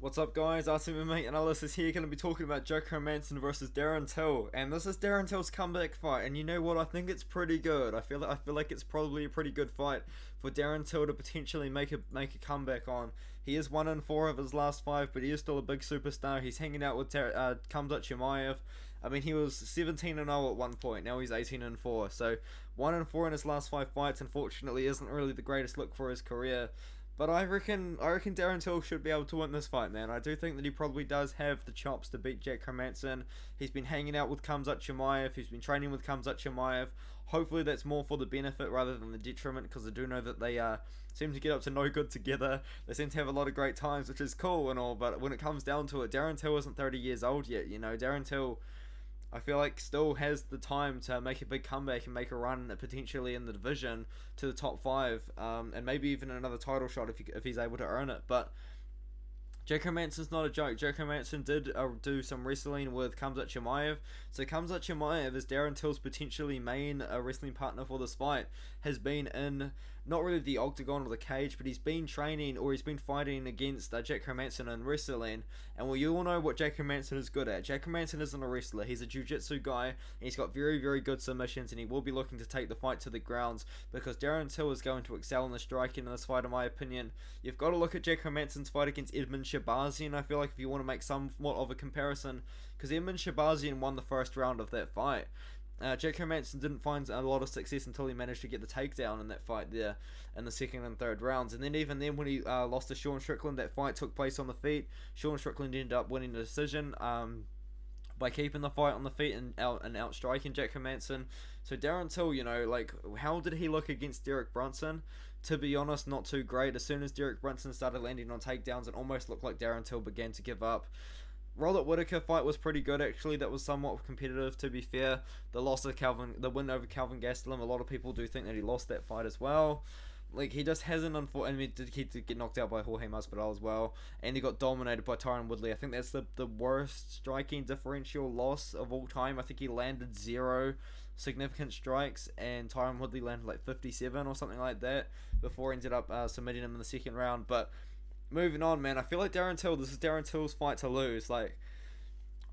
What's up guys, Artem MMA Analysis here, going to be talking about Hermansson versus Darren Till, and this is Darren Till's comeback fight, and you know what, I think it's pretty good. I feel like it's probably a pretty good fight for Darren Till to potentially make a comeback on. He is 1-4 of his last 5, but he is still a big superstar. He's hanging out with Khamzat. I mean, he was 17-0 at one point, now he's 18-4, so 1-4 in his last 5 fights, unfortunately isn't really the greatest look for his career. But I reckon Darren Till should be able to win this fight, man. I do think that he probably does have the chops to beat Hermansson. He's been hanging out with Khamzat. He's been training with Khamzat. Hopefully that's more for the benefit rather than the detriment, because I do know that they seem to get up to no good together. They seem to have a lot of great times, which is cool and all, but when it comes down to it, Darren Till isn't 30 years old yet, you know. Darren Till, I feel like, still has the time to make a big comeback and make a run potentially in the division to the top 5, and maybe even another title shot if he's able to earn it. But Hermansson's not a joke. Hermansson did do some wrestling with Khamzat. So Khamzat is Darren Till's potentially main wrestling partner for this fight. Has been in, not really the octagon or the cage, but he's been training, or he's been fighting against Hermansson in wrestling. And well, you all know what Hermansson is good at. Hermansson isn't a wrestler. He's a jiu-jitsu guy, and he's got very, very good submissions, and he will be looking to take the fight to the grounds, because Darren Till is going to excel in the striking in this fight, in my opinion. You've got to look at Hermansson's fight against Edmund Shabazian, I feel like, if you want to make somewhat of a comparison, because Edmund Shabazian won the first round of that fight. Hermansson didn't find a lot of success until he managed to get the takedown in that fight there in the second and third rounds, and then even then when he lost to Sean Strickland, that fight took place on the feet. Sean Strickland ended up winning the decision by keeping the fight on the feet and outstriking Hermansson. So Darren Till, you know, like, how did he look against Derek Brunson? To be honest, not too great. As soon as Derek Brunson started landing on takedowns, it almost looked like Darren Till began to give up. Rolett Whitaker fight was pretty good, actually. That was somewhat competitive, to be fair. The win over Calvin Gastelum, a lot of people do think that he lost that fight as well. Like, he just hasn't, he did get knocked out by Jorge Masvidal as well, and he got dominated by Tyron Woodley. I think that's the worst striking differential loss of all time. I think he landed 0 significant strikes, and Tyron Woodley landed like 57 or something like that, before he ended up submitting him in the second round. But moving on, man, I feel like this is Darren Till's fight to lose. Like,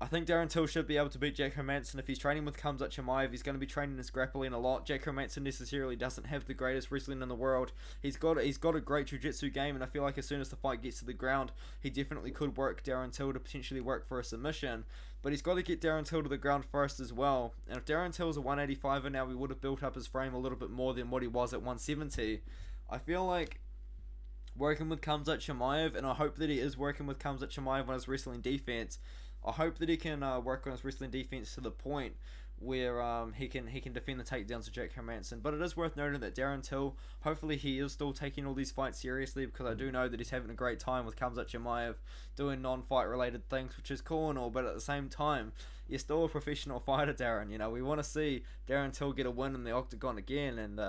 I think Darren Till should be able to beat Hermansson. If he's training with Khamzat, he's going to be training his grappling a lot. Hermansson necessarily doesn't have the greatest wrestling in the world. He's got a great jiu-jitsu game, and I feel like as soon as the fight gets to the ground, he definitely could work Darren Till to potentially work for a submission. But he's got to get Darren Till to the ground first as well. And if Darren Till's a 185er now, we would have built up his frame a little bit more than what he was at 170. I feel like working with Khamzat, and I hope that he is working with Khamzat on his wrestling defense. I hope that he can work on his wrestling defense to the point where he can defend the takedowns of Hermansson. But it is worth noting that Darren Till, hopefully he is still taking all these fights seriously, because I do know that he's having a great time with Khamzat doing non-fight related things, which is cool and all, but at the same time, you're still a professional fighter, Darren. You know, we want to see Darren Till get a win in the octagon again, and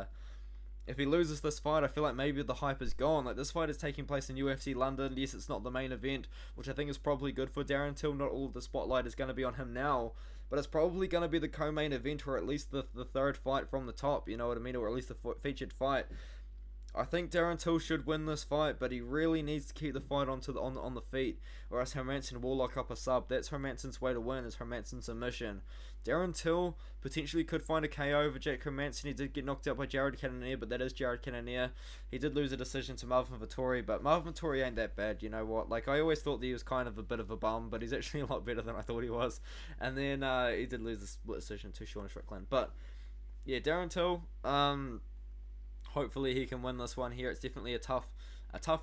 if he loses this fight, I feel like maybe the hype is gone. Like, this fight is taking place in UFC London. Yes, it's not the main event, which I think is probably good for Darren Till. Not all of the spotlight is going to be on him now, but it's probably going to be the co-main event, or at least the third fight from the top, you know what I mean, or at least the featured fight. I think Darren Till should win this fight, but he really needs to keep the fight on the feet, or else Hermansson will lock up a sub. That's Hermansson's way to win, is Hermansson's submission. Darren Till potentially could find a KO over Hermansson. He did get knocked out by Jared Cannonier, but that is Jared Cannonier. He did lose a decision to Marvin Vettori, but Marvin Vettori ain't that bad, you know what? Like, I always thought that he was kind of a bit of a bum, but he's actually a lot better than I thought he was. And then he did lose the split decision to Sean Strickland. But yeah, Darren Till, hopefully he can win this one here. It's definitely a tough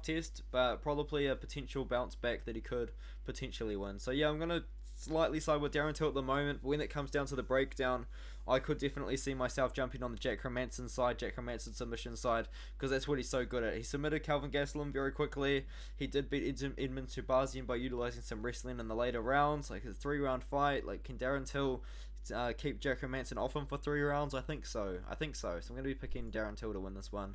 test, but probably a potential bounce back that he could potentially win. So yeah, I'm going to slightly side with Darren Till at the moment, but when it comes down to the breakdown, I could definitely see myself jumping on the Hermansson side, Hermansson submission side, because that's what he's so good at. He submitted Calvin Gastelum very quickly. He did beat Edmund Shabazian by utilizing some wrestling in the later rounds, like his 3-round fight. Like, can Darren Till keep Hermansson off him for 3 rounds? I think so. So I'm going to be picking Darren Till to win this one.